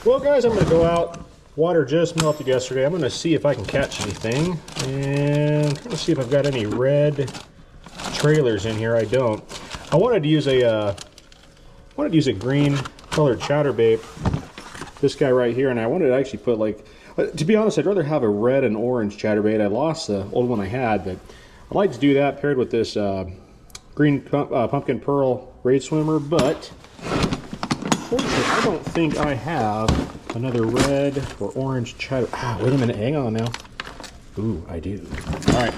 Well, guys, I'm going to go out. Water just melted yesterday. I'm going to see if I can catch anything. And I'm trying to see if I've got any red trailers in here. I don't. I wanted to use a green colored chatterbait. This guy right here, and I wanted to actually put like, to be honest, I'd rather have a red and orange chatterbait. I lost the old one I had, but I'd like to do that paired with this green pumpkin pearl braid swimmer, but unfortunately, I don't think I have another red or orange chatter. Wait a minute, hang on now. Ooh, I do. All right,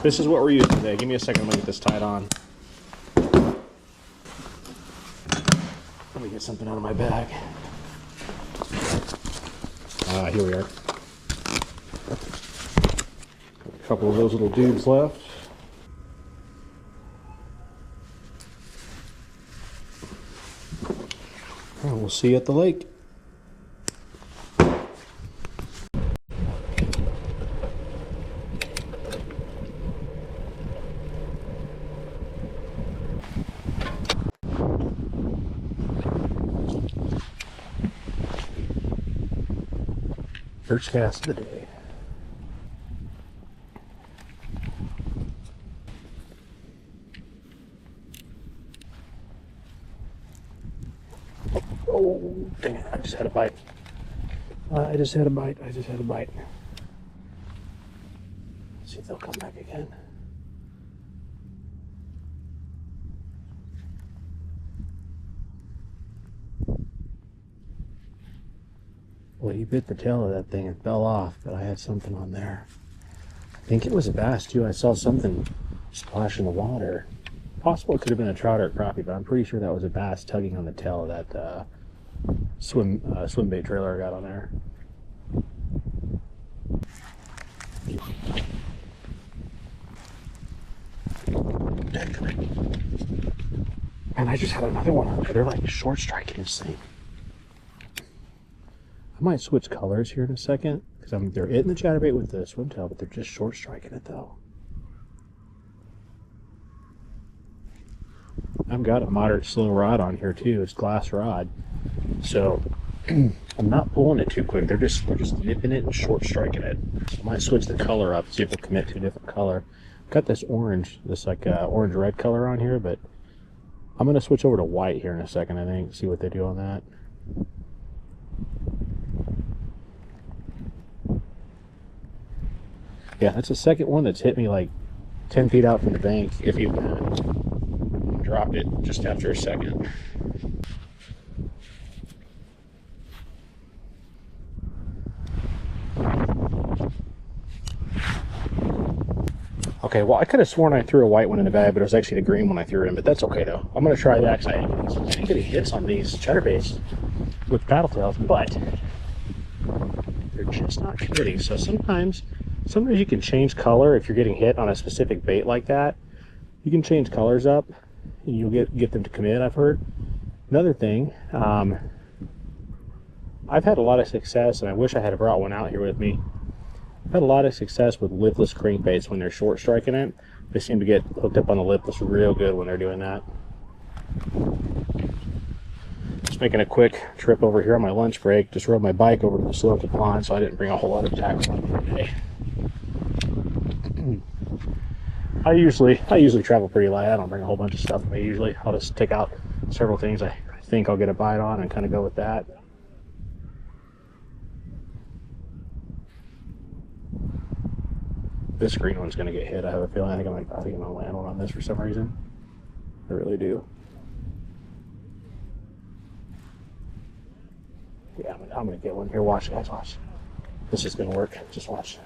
this is what we're using today. Give me a second, I'm gonna get this tied on. Let me get something out of my bag. Here we are. A couple of those little dudes left. And we'll see you at the lake. First cast of the day. Oh, dang it, I just had a bite. I just had a bite. Let's see if they'll come back again. Well, he bit the tail of that thing and fell off, but I had something on there. I think it was a bass too. I saw something splash in the water. Possible it could have been a trout or a crappie, but I'm pretty sure that was a bass tugging on the tail of that swim bait trailer I got on there. And I just had another one on there. They're like short striking this thing. I might switch colors here in a second because they're hitting the chatterbait with the swim tail, but they're just short striking it though. I've got a moderate slow rod on here too. It's glass rod, so I'm not pulling it too quick. We're just nipping it and short striking it. I might switch the color up, see if it'll commit to a different color. I've got this orange, this like orange red color on here, but I'm gonna switch over to white here in a second. I think see what they do on that. Yeah, that's the second one that's hit me like 10 feet out from the bank, if you dropped it just after a second. Okay, well, I could have sworn I threw a white one in the bag, but it was actually the green one I threw in, but that's okay though. I'm going to try that because I didn't get any hits on these chatterbaits with paddle tails, but they're just not committing. So sometimes you can change color if you're getting hit on a specific bait like that. You can change colors up and you'll get them to commit, I've heard. Another thing, I've had a lot of success, and I wish I had brought one out here with me. I've had a lot of success with lipless crankbaits when they're short striking it. They seem to get hooked up on the lipless real good when they're doing that. Just making a quick trip over here on my lunch break. Just rode my bike over to the Sloca pond, so I didn't bring a whole lot of tackle on me today. I usually travel pretty light. I don't bring a whole bunch of stuff. I'll just take out several things I think I'll get a bite on and kind of go with that. This green one's going to get hit. I have a feeling. I think I'm going to land one on this for some reason. I really do. Yeah, I'm going to get one here. Watch, guys, watch. This is going to work. Just watch.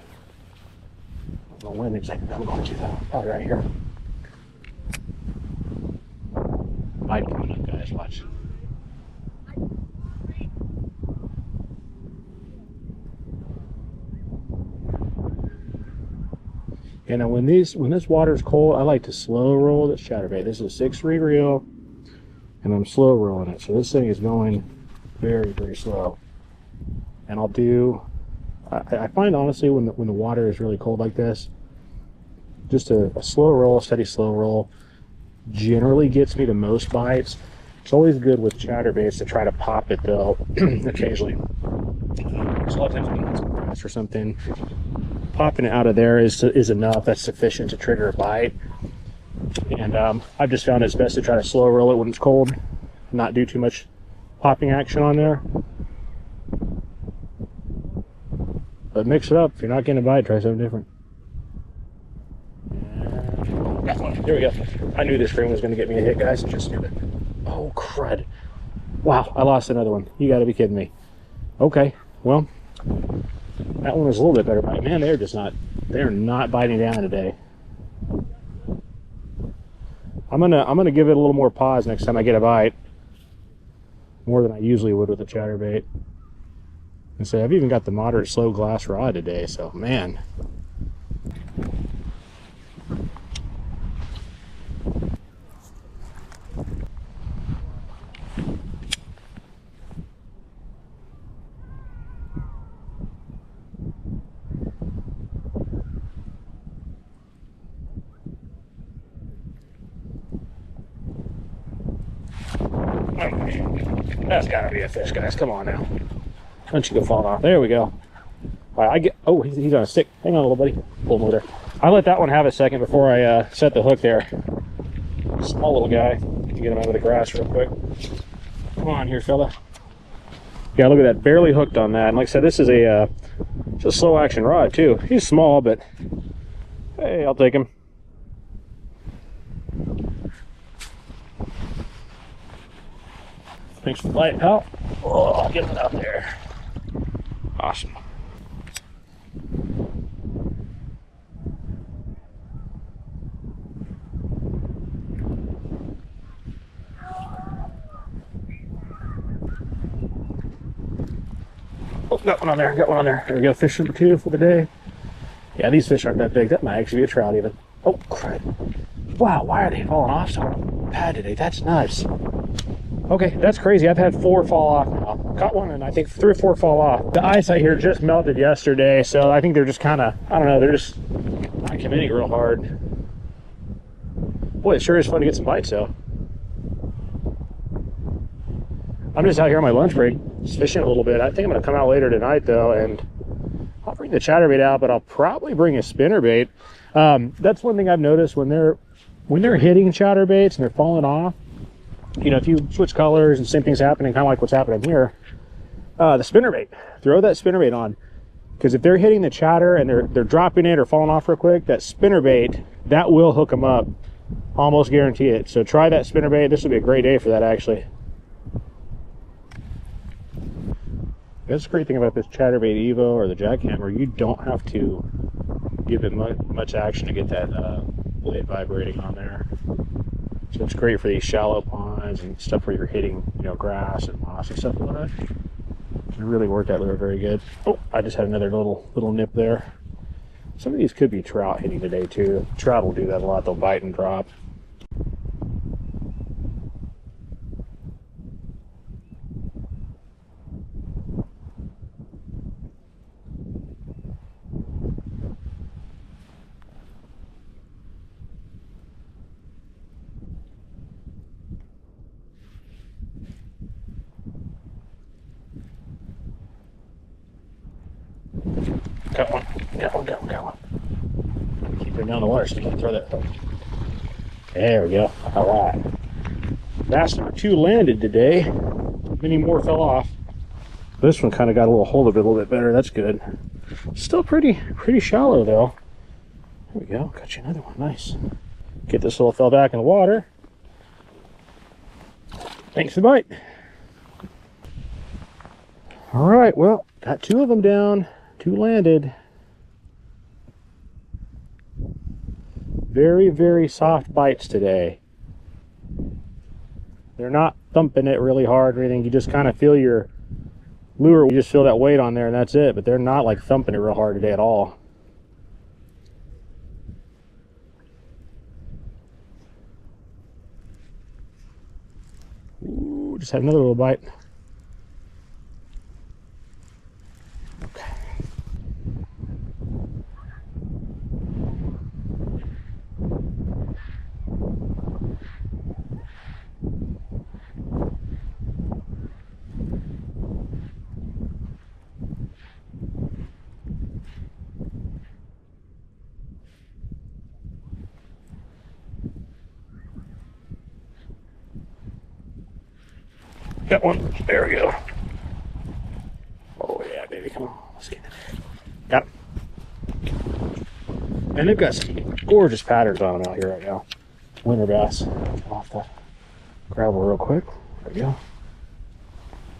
I don't know when exactly I'm going to though. Probably right here. Bite coming up, guys. Watch. And now when this water's cold, I like to slow roll this chatterbait. This is a 6-3 reel, and I'm slow rolling it. So this thing is going very, very slow. And I'll do, I find honestly when the water is really cold like this, just a slow roll, steady slow roll, generally gets me the most bites. It's always good with chatterbaits to try to pop it though, occasionally. Because a lot of times when it's grass or something, popping it out of there is enough. That's sufficient to trigger a bite. And I've just found it's best to try to slow roll it when it's cold, not do too much popping action on there. But mix it up. If you're not getting a bite, try something different. There we go. I knew this frame was going to get me a hit, guys. I just knew it. Oh, crud. Wow, I lost another one. You got to be kidding me. Okay, well, that one was a little bit better bite. Man, they're not biting down today. I'm gonna give it a little more pause next time I get a bite. More than I usually would with a chatterbait. And so I've even got the moderate slow glass rod today, so man. That's gotta be a fish, guys. Come on now. Don't you go falling off. There we go. All right, oh, he's on a stick. Hang on, little buddy. Pull him over there. I let that one have a second before I set the hook there. Small little guy. Get to get him out of the grass real quick. Come on here, fella. Yeah, look at that. Barely hooked on that. And like I said, this is a just slow action rod too. He's small, but hey, I'll take him. Thanks for the light, pal. Oh, get it out there. Awesome. Oh, got one on there, got one on there. There we go, fish number 2 for the day. Yeah, these fish aren't that big. That might actually be a trout even. Oh, crap. Wow, why are they falling off so bad today? That's nuts. Okay, that's crazy. I've had 4 fall off now. Caught one and I think 3 or 4 fall off. The ice out here just melted yesterday, so I think they're just kind of, I don't know, they're just not committing real hard. Boy, it sure is fun to get some bites though. I'm just out here on my lunch break, just fishing a little bit. I think I'm gonna come out later tonight though, and I'll bring the chatterbait out, but I'll probably bring a spinnerbait. That's one thing I've noticed when they're hitting chatterbaits and they're falling off. You know, if you switch colors and same thing's happening, kind of like what's happening here, the spinnerbait, throw that spinnerbait on. Because if they're hitting the chatter and they're dropping it or falling off real quick, that spinnerbait, that will hook them up. Almost guarantee it. So try that spinnerbait. This will be a great day for that, actually. That's the great thing about this chatterbait Evo or the jackhammer. You don't have to give it much action to get that blade vibrating on there. So it's great for these shallow ponds and stuff where you're hitting, you know, grass and moss and stuff like that. It really worked out very good. Oh, I just had another little nip there. Some of these could be trout hitting today too. Trout will do that a lot. They'll bite and drop. Got one. Keep it down the water so you can throw that hook. There we go. All right. Bass number 2 landed today. Many more fell off. This one kind of got a little hold of it a little bit better. That's good. Still pretty shallow though. There we go. Got you another one. Nice. Get this little fell back in the water. Thanks for the bite. All right. Well, got 2 of them down. 2 landed. Very soft bites today. They're not thumping it really hard or anything. You just kind of feel your lure. You just feel that weight on there and that's it. But they're not like thumping it real hard today at all. Ooh, just had another little bite. that one. There we go. Oh yeah, baby, come on. Let's get it. Got it. And they've got some gorgeous patterns on them out here right now. Winter bass. Come off the gravel real quick. There we go.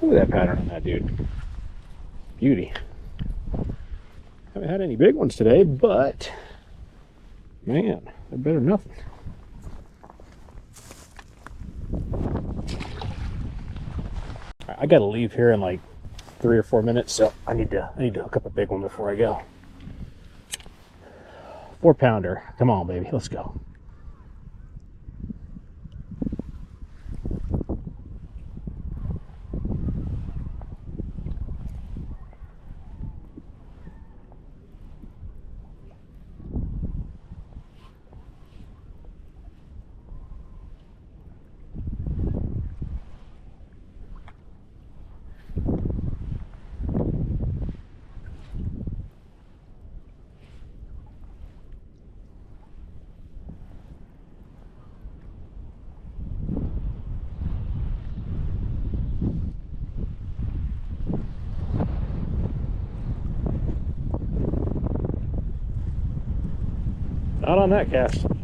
Look at that pattern on that dude. Beauty. Haven't had any big ones today, but man, they're better than nothing. I gotta leave here in like 3 or 4 minutes, so I need to hook up a big one before I go. 4-pounder. Come on, baby, let's go. Not on that cast.